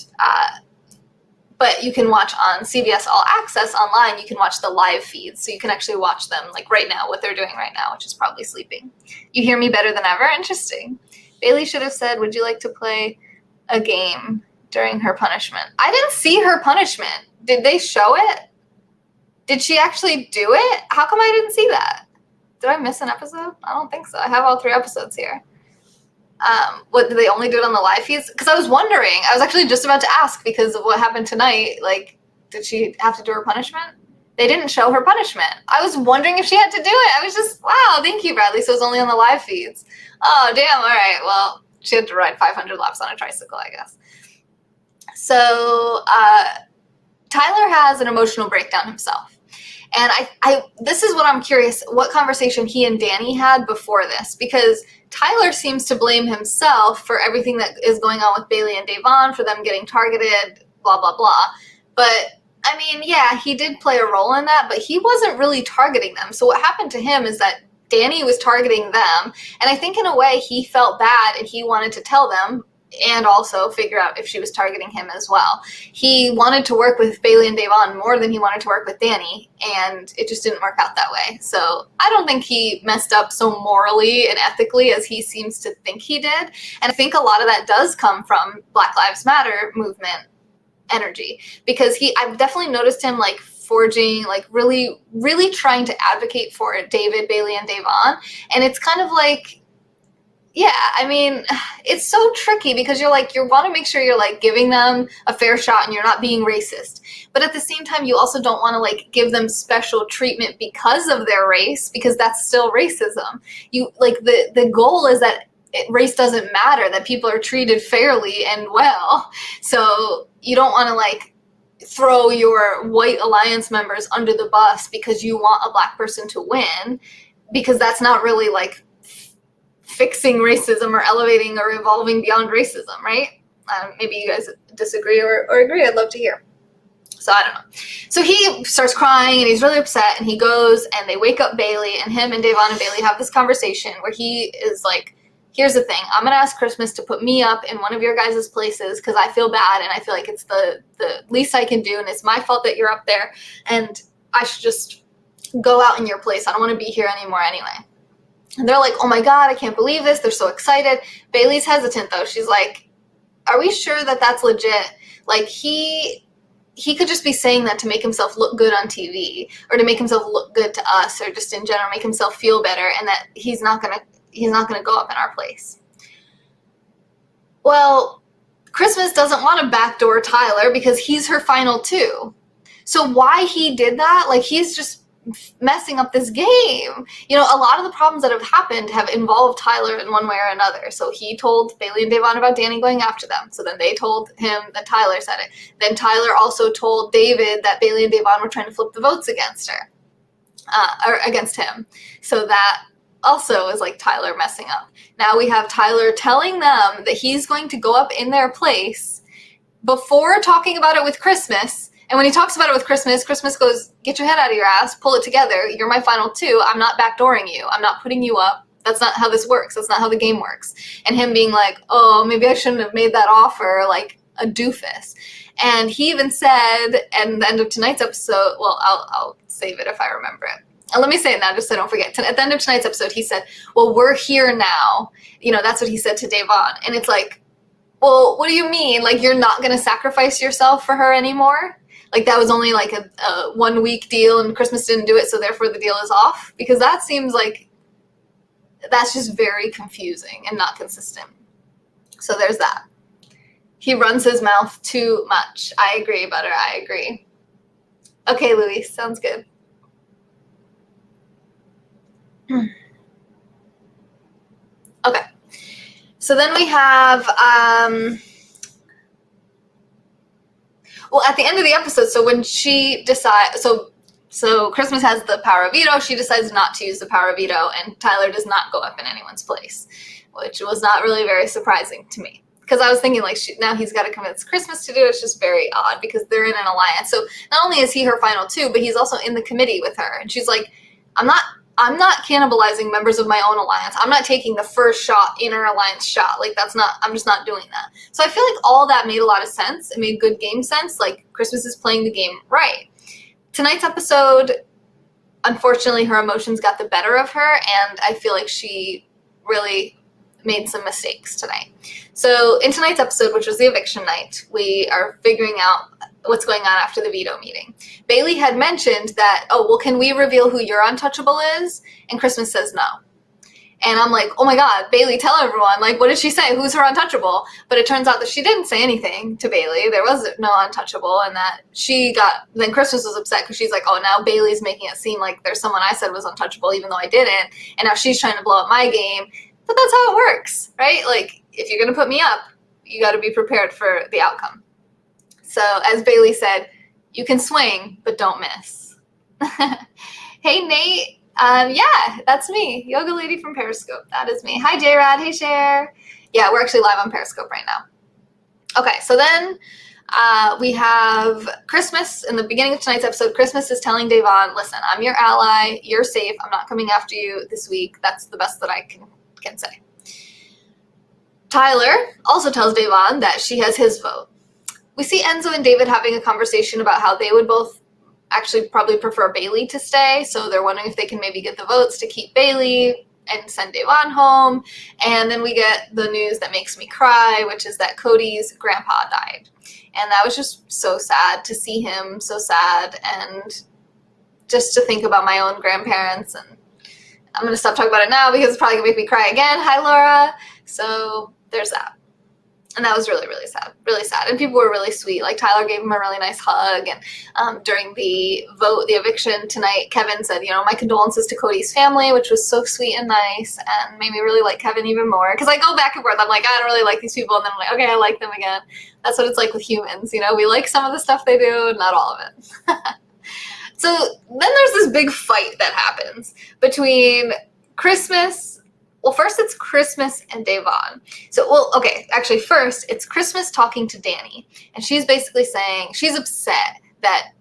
but you can watch on CBS All Access online. You can watch the live feeds, so you can actually watch them like right now, what they're doing right now, which is probably sleeping. You hear me better than ever? Interesting. Bailey should have said, would you like to play a game during her punishment? I didn't see her punishment. Did they show it? Did she actually do it? How come I didn't see that? Did I miss an episode? I don't think so. I have all 3 episodes here. What, did they only do it on the live feeds? Because I was wondering. I was actually just about to ask because of what happened tonight. Like, did she have to do her punishment? They didn't show her punishment. I was wondering if she had to do it. I was just, wow, thank you, Bradley. So it was only on the live feeds. Oh, damn. All right. Well, she had to ride 500 laps on a tricycle, I guess. So Tyler has an emotional breakdown himself. And this is what I'm curious, what conversation he and Danny had before this, because Tyler seems to blame himself for everything that is going on with Bailey and Devon, for them getting targeted, blah, blah, blah. But, I mean, yeah, he did play a role in that, but he wasn't really targeting them. So what happened to him is that Danny was targeting them, and I think in a way he felt bad and he wanted to tell them and also figure out if she was targeting him as well. He wanted to work with Bailey and Devon more than he wanted to work with Danny, and it just didn't work out that way. So I don't think he messed up so morally and ethically as he seems to think he did. And I think a lot of that does come from Black Lives Matter movement energy, because I've definitely noticed him like forging, like really, really trying to advocate for David, Bailey, and Devon. And it's kind of like, yeah, I mean, it's so tricky because you want to make sure you're like giving them a fair shot and you're not being racist. But at the same time, you also don't want to like give them special treatment because of their race, because that's still racism. You like the goal is that race doesn't matter, that people are treated fairly and well. So you don't want to like throw your white alliance members under the bus because you want a black person to win, because that's not really like fixing racism or elevating or evolving beyond racism, right? Maybe you guys disagree or agree. I'd love to hear. So I don't know. So he starts crying and he's really upset, and he goes and they wake up Bailey, and him and Devon and Bailey have this conversation where he is like, here's the thing, I'm going to ask Christmas to put me up in one of your guys' places because I feel bad and I feel like it's the least I can do, and it's my fault that you're up there, and I should just go out in your place. I don't want to be here anymore anyway. And they're like, oh my God, I can't believe this. They're so excited. Bailey's hesitant though. She's like, are we sure that that's legit? Like he could just be saying that to make himself look good on TV, or to make himself look good to us, or just in general make himself feel better, and that he's not gonna go up in our place. Well, Christmas doesn't want to backdoor Tyler because he's her final two. So why he did that, like, he's just messing up this game. You know, a lot of the problems that have happened have involved Tyler in one way or another. So he told Bailey and Devon about Danny going after them. So then they told him that Tyler said it. Then Tyler also told David that Bailey and Devon were trying to flip the votes against her, or against him. So that also is like Tyler messing up. Now we have Tyler telling them that he's going to go up in their place before talking about it with Christmas. And when he talks about it with Christmas, Christmas goes, get your head out of your ass, pull it together. You're my final two. I'm not backdooring you. I'm not putting you up. That's not how this works. That's not how the game works. And him being like, oh, maybe I shouldn't have made that offer, like a doofus. And he even said, and the end of tonight's episode, well, I'll save it if I remember it. And let me say it now just so I don't forget. At the end of tonight's episode, he said, well, we're here now. You know, that's what he said to Devon. And it's like, well, what do you mean? Like, you're not going to sacrifice yourself for her anymore? Like, that was only like a 1 week deal and Christmas didn't do it, so therefore the deal is off? Because that seems like, that's just very confusing and not consistent. So there's that. He runs his mouth too much. I agree, Butter, I agree. Okay, Louis, sounds good. Okay. So then we have, well, at the end of the episode, so when she decides, so Christmas has the power of veto, she decides not to use the power of veto, and Tyler does not go up in anyone's place, which was not really very surprising to me. Because I was thinking, like, now he's got to convince Christmas to do it. It's just very odd because they're in an alliance. So not only is he her final two, but he's also in the committee with her. And she's like, I'm not cannibalizing members of my own alliance. I'm not taking the first shot, inner alliance shot. Like, I'm just not doing that. So I feel like all that made a lot of sense. It made good game sense. Like, Christmas is playing the game right. Tonight's episode, unfortunately, her emotions got the better of her, and I feel like she really made some mistakes tonight. So in tonight's episode, which was the eviction night, we are figuring out what's going on after the veto meeting. Bailey had mentioned that, oh, well, can we reveal who your untouchable is? And Christmas says no. And I'm like, oh my God, Bailey, tell everyone, like, what did she say? Who's her untouchable? But it turns out that she didn't say anything to Bailey. There was no untouchable, and that then Christmas was upset because she's like, oh, now Bailey's making it seem like there's someone I said was untouchable even though I didn't. And now she's trying to blow up my game. But that's how it works, right? Like, if you're going to put me up, you got to be prepared for the outcome. So as Bailey said, you can swing, but don't miss. Hey, Nate. Yeah, that's me. Yoga Lady from Periscope. That is me. Hi, J-Rad. Hey, Cher. Yeah, we're actually live on Periscope right now. Okay, so then we have Christmas. In the beginning of tonight's episode, Christmas is telling Devon, listen, I'm your ally. You're safe. I'm not coming after you this week. That's the best that I can say. Tyler also tells Devon that she has his vote. We see Enzo and David having a conversation about how they would both actually probably prefer Bailey to stay, so they're wondering if they can maybe get the votes to keep Bailey and send Devon home. And then we get the news that makes me cry, which is that Cody's grandpa died. And that was just so sad to see him so sad, and just to think about my own grandparents. And I'm going to stop talking about it now because it's probably going to make me cry again. Hi, Laura. So there's that. And that was really, really sad. Really sad. And people were really sweet. Like, Tyler gave him a really nice hug. And during the vote, the eviction tonight, Kevin said, you know, my condolences to Cody's family, which was so sweet and nice and made me really like Kevin even more. Because I go back and forth. I'm like, I don't really like these people. And then I'm like, okay, I like them again. That's what it's like with humans. You know, we like some of the stuff they do, not all of it. So then there's this big fight that happens between Christmas. Well, first it's Christmas and Devon. So, well, okay, actually first it's Christmas talking to Danny. And she's basically saying she is upset that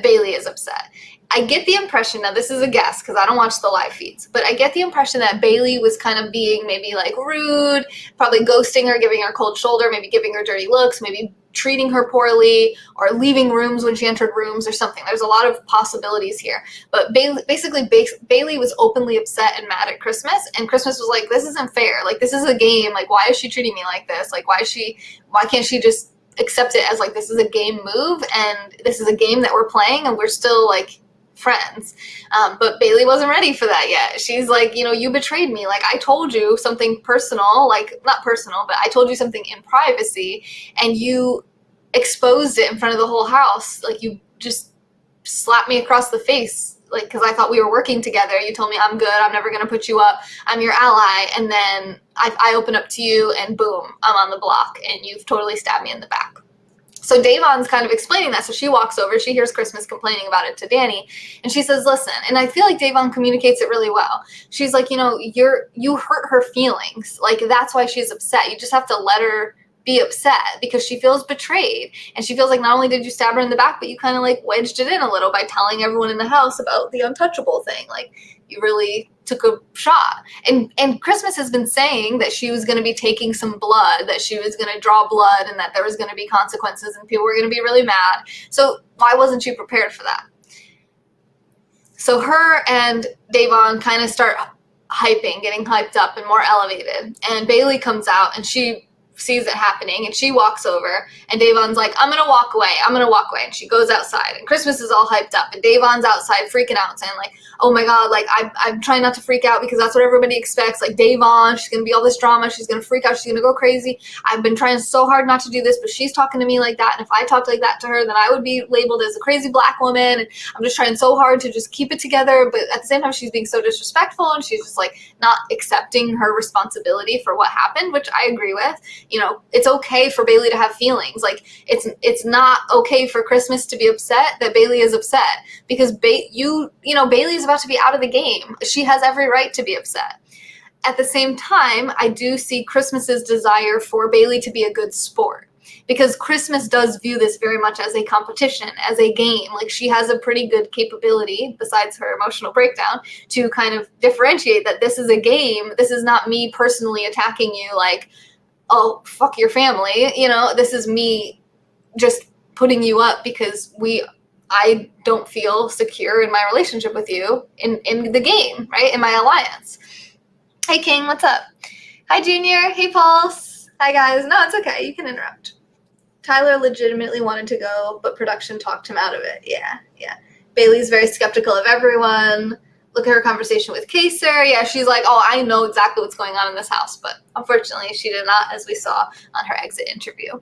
Bailey is upset. I get the impression, now this is a guess because I don't watch the live feeds, but I get the impression that Bailey was kind of being maybe like rude, probably ghosting her, giving her a cold shoulder, maybe giving her dirty looks, maybe treating her poorly, or leaving rooms when she entered rooms or something. There's a lot of possibilities here. But Bailey was openly upset and mad at Christmas, and Christmas was like, this isn't fair. Like, this is a game. Like, why is she treating me like this? Like, why can't she just accept it as like, this is a game move, and this is a game that we're playing, and we're still like friends. But Bailey wasn't ready for that yet. She's like, you betrayed me. Like, I told you something personal, like not personal, but I told you something in privacy, and you exposed it in front of the whole house. Like, you just slapped me across the face. Like, because I thought we were working together. You told me I'm good. I'm never going to put you up. I'm your ally. And then I open up to you and boom, I'm on the block and you've totally stabbed me in the back. So Devon's kind of explaining that. So she walks over, she hears Christmas complaining about it to Danny, and she says, listen, and I feel like Devon communicates it really well. She's like, you hurt her feelings. Like, that's why she's upset. You just have to let her be upset because she feels betrayed. And she feels like not only did you stab her in the back, but you kind of like wedged it in a little by telling everyone in the house about the untouchable thing. Like, you really took a shot. And Christmas has been saying that she was going to be taking some blood, that she was going to draw blood, and that there was going to be consequences and people were going to be really mad. So why wasn't she prepared for that? So her and Devon kind of start getting hyped up and more elevated. And Bailey comes out and she sees it happening and she walks over, and Devon's like, I'm gonna walk away, and she goes outside, and Christmas is all hyped up, and Devon's outside freaking out saying like, oh my god, like I'm trying not to freak out because that's what everybody expects. Like, Devon, she's gonna be all this drama, she's gonna freak out, she's gonna go crazy. I've been trying so hard not to do this, but she's talking to me like that, and if I talked like that to her, then I would be labeled as a crazy black woman, and I'm just trying so hard to just keep it together. But at the same time, she's being so disrespectful, and she's just like not accepting her responsibility for what happened, which I agree with. It's okay for Bailey to have feelings. Like, it's not okay for Christmas to be upset that Bailey is upset, because Bailey is about to be out of the game. She has every right to be upset. At the same time, I do see Christmas's desire for Bailey to be a good sport, because Christmas does view this very much as a competition, as a game. Like, she has a pretty good capability, besides her emotional breakdown, to kind of differentiate that this is a game. This is not me personally attacking you like, oh, fuck your family. This is me just putting you up because I don't feel secure in my relationship with you in the game, right? In my alliance. Hey, King, what's up? Hi, Junior. Hey, Pulse. Hi, guys. No, it's okay. You can interrupt. Tyler legitimately wanted to go, but production talked him out of it. Yeah. Bailey's very skeptical of everyone. Look at her conversation with Kaser. Yeah, she's like, oh, I know exactly what's going on in this house. But unfortunately, she did not, as we saw on her exit interview.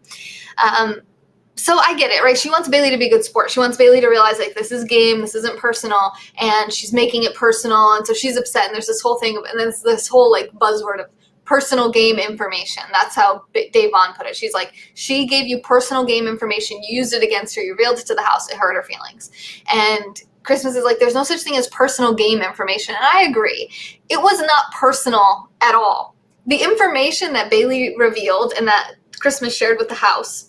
So I get it, right? She wants Bailey to be a good sport. She wants Bailey to realize, like, this is game, this isn't personal, and she's making it personal, and so she's upset, and there's this whole thing, and there's this whole, like, buzzword of personal game information. That's how Devon put it. She's like, she gave you personal game information, you used it against her, you reeled it to the house, it hurt her feelings. And Christmas is like, there's no such thing as personal game information, and I agree. It was not personal at all. The information that Bailey revealed and that Christmas shared with the house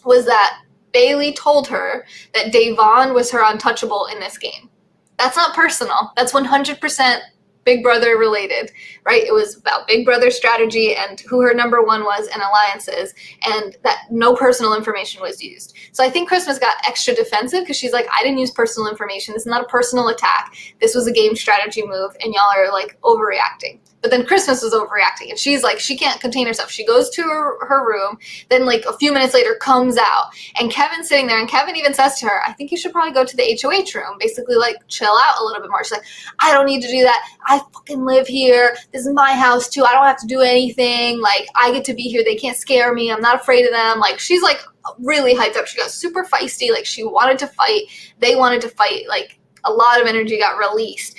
was that Bailey told her that Devon was her untouchable in this game. That's not personal. That's 100% Big Brother related, right? It was about Big Brother strategy and who her number one was and alliances, and that no personal information was used. So I think Christmas got extra defensive because she's like, I didn't use personal information. This is not a personal attack. This was a game strategy move, and y'all are like overreacting. But then Christmas was overreacting, and she's like, she can't contain herself. She goes to her room, then like a few minutes later comes out, and Kevin's sitting there, and Kevin even says to her, I think you should probably go to the HOH room, basically like chill out a little bit more. She's like, I don't need to do that. I fucking live here. This is my house too. I don't have to do anything. Like, I get to be here. They can't scare me. I'm not afraid of them. Like, she's like really hyped up. She got super feisty. Like, she wanted to fight. They wanted to fight. Like, a lot of energy got released.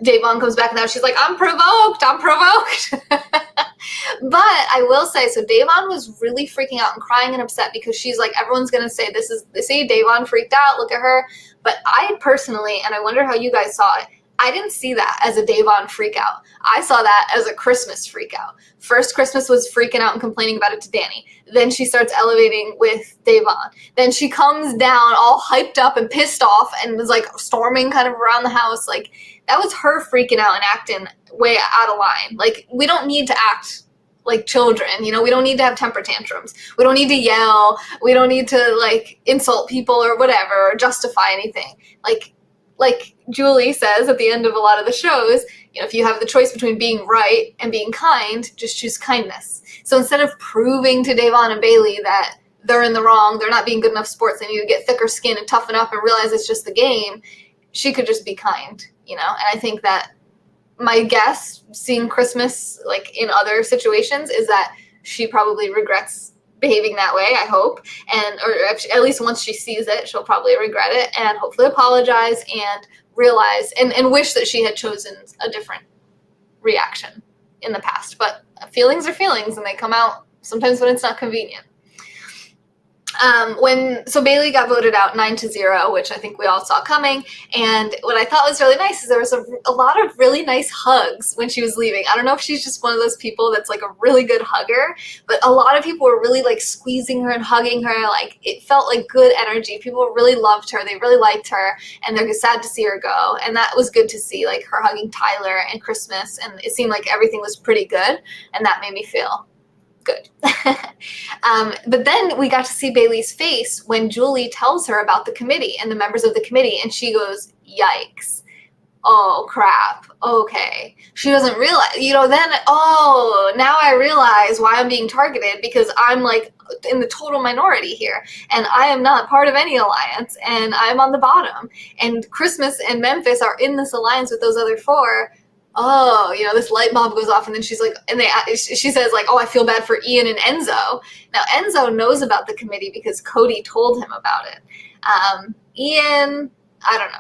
Devon comes back now. She's like, I'm provoked. But I will say, so Devon was really freaking out and crying and upset because she's like, everyone's going to say they say Devon freaked out. Look at her. But I personally, and I wonder how you guys saw it, I didn't see that as a Devon freak out. I saw that as a Christmas freak out. First, Christmas was freaking out and complaining about it to Danny. Then she starts elevating with Devon. Then she comes down all hyped up and pissed off and was like storming kind of around the house. Like, that was her freaking out and acting way out of line. Like, we don't need to act like children, you know, we don't need to have temper tantrums. We don't need to yell. We don't need to like insult people or whatever or justify anything. Like Julie says at the end of a lot of the shows, you know, if you have the choice between being right and being kind, just choose kindness. So instead of proving to Devon and Bailey that they're in the wrong, they're not being good enough sports, they need to get thicker skin and toughen up and realize it's just the game, she could just be kind, you know? And I think that my guess, seeing Christmas like in other situations, is that she probably regrets behaving that way, I hope. And or if she, at least once she sees it, she'll probably regret it and hopefully apologize and realize and wish that she had chosen a different reaction in the past. But feelings are feelings and they come out sometimes when it's not convenient. So Bailey got voted out 9-0, which I think we all saw coming. And what I thought was really nice is there was a lot of really nice hugs when she was leaving. I don't know if she's just one of those people that's like a really good hugger, but a lot of people were really like squeezing her and hugging her. Like, it felt like good energy. People really loved her. They really liked her, and they're sad to see her go. And that was good to see, like her hugging Tyler and Christmas. And it seemed like everything was pretty good. And that made me feel good. But then we got to see Bailey's face when Julie tells her about the committee and the members of the committee, and she goes, yikes. Oh, crap. Okay. She doesn't realize, you know, then, oh, now I realize why I'm being targeted, because I'm like in the total minority here, and I am not part of any alliance, and I'm on the bottom. And Christmas and Memphis are in this alliance with those other four. Oh, you know, this light bulb goes off, and then she's like, and she says like, oh, I feel bad for Ian and Enzo. Now, Enzo knows about the committee because Cody told him about it. Ian, I don't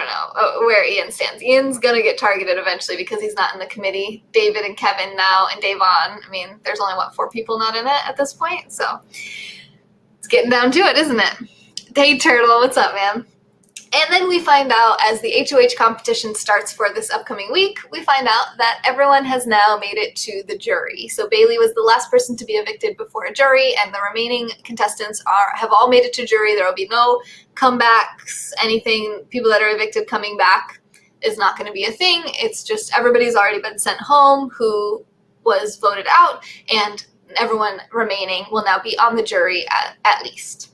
know where Ian stands. Ian's going to get targeted eventually because he's not in the committee. David and Kevin now, and Devon. I mean, there's only, 4 people not in it at this point? So it's getting down to it, isn't it? Hey, Turtle, what's up, man? And then we find out, as the HOH competition starts for this upcoming week, we find out that everyone has now made it to the jury. So Bailey was the last person to be evicted before a jury, and the remaining contestants have all made it to jury. There will be no comebacks, anything. People that are evicted coming back is not going to be a thing. It's just everybody's already been sent home who was voted out, and everyone remaining will now be on the jury at least.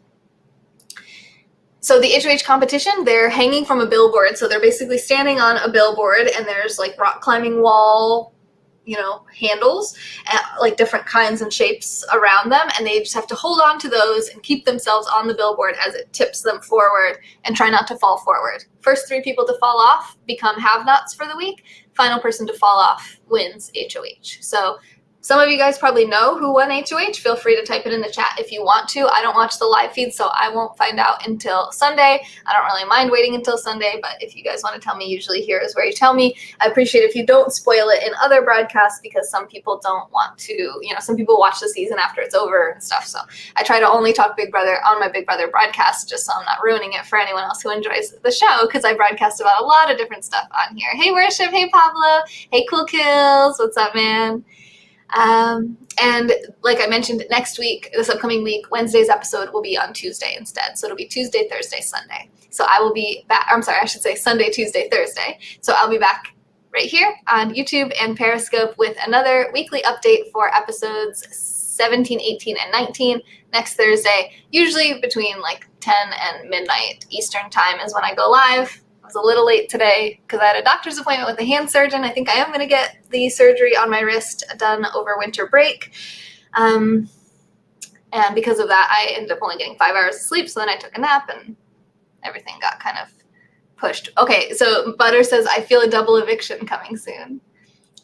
So the HOH competition, they're hanging from a billboard. So they're basically standing on a billboard, and there's like rock climbing wall, you know, handles, like different kinds and shapes around them. And they just have to hold on to those and keep themselves on the billboard as it tips them forward and try not to fall forward. First 3 people to fall off become have-nots for the week. Final person to fall off wins HOH. So some of you guys probably know who won HOH. Feel free to type it in the chat if you want to. I don't watch the live feed, so I won't find out until Sunday. I don't really mind waiting until Sunday, but if you guys want to tell me, usually here is where you tell me. I appreciate if you don't spoil it in other broadcasts, because some people don't want to, you know, some people watch the season after it's over and stuff. So I try to only talk Big Brother on my Big Brother broadcast, just so I'm not ruining it for anyone else who enjoys the show, because I broadcast about a lot of different stuff on here. Hey, Worship. Hey, Pablo. Hey, Cool Kills. What's up, man? And like I mentioned, next week, this upcoming week, Wednesday's episode will be on Tuesday instead. So it'll be Tuesday, Thursday, Sunday. So I will be back. I'm sorry, I should say Sunday, Tuesday, Thursday. So I'll be back right here on YouTube and Periscope with another weekly update for episodes 17, 18, and 19 next Thursday. Usually between like 10 and midnight Eastern time is when I go live. I was a little late today because I had a doctor's appointment with a hand surgeon. I think I am going to get the surgery on my wrist done over winter break. And because of that, I ended up only getting 5 hours of sleep. So then I took a nap and everything got kind of pushed. Okay, so Butter says, I feel a double eviction coming soon.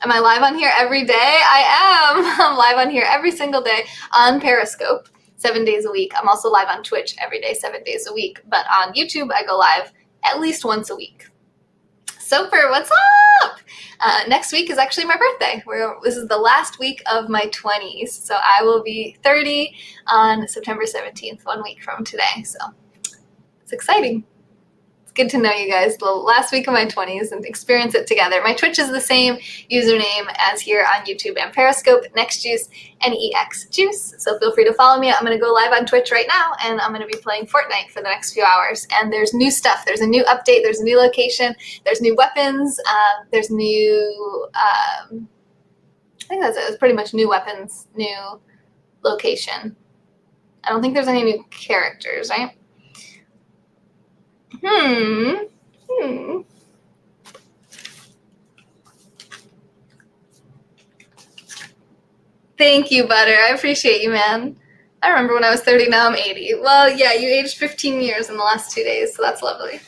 Am I live on here every day? I am. I'm live on here every single day on Periscope, 7 days a week. I'm also live on Twitch every day, 7 days a week. But on YouTube, I go live at least once a week. Soper, what's up? Next week is actually my birthday. This is the last week of my 20s. So I will be 30 on September 17th, 1 week from today. So it's exciting. It's good to know you guys the last week of my 20s and experience it together. My Twitch is the same username as here on YouTube and Periscope, NextJuice, NEXJuice. So feel free to follow me. I'm going to go live on Twitch right now, and I'm going to be playing Fortnite for the next few hours. And there's new stuff. There's a new update. There's a new location. There's new weapons. There's new, I think that's it. It's pretty much new weapons, new location. I don't think there's any new characters, right? Thank you, Butter. I appreciate you, man. I remember when I was 30, now I'm 80. Well, yeah, you aged 15 years in the last 2 days, so that's lovely.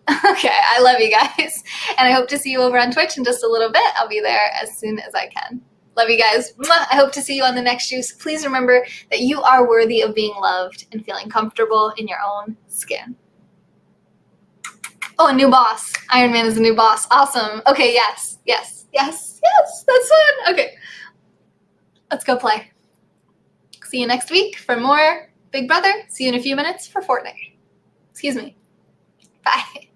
Okay, I love you guys. And I hope to see you over on Twitch in just a little bit. I'll be there as soon as I can. Love you guys. I hope to see you on the next juice. Please remember that you are worthy of being loved and feeling comfortable in your own skin. Oh, a new boss. Iron Man is a new boss. Awesome. Okay, yes. That's fun. Okay. Let's go play. See you next week for more Big Brother. See you in a few minutes for Fortnite. Excuse me. Bye.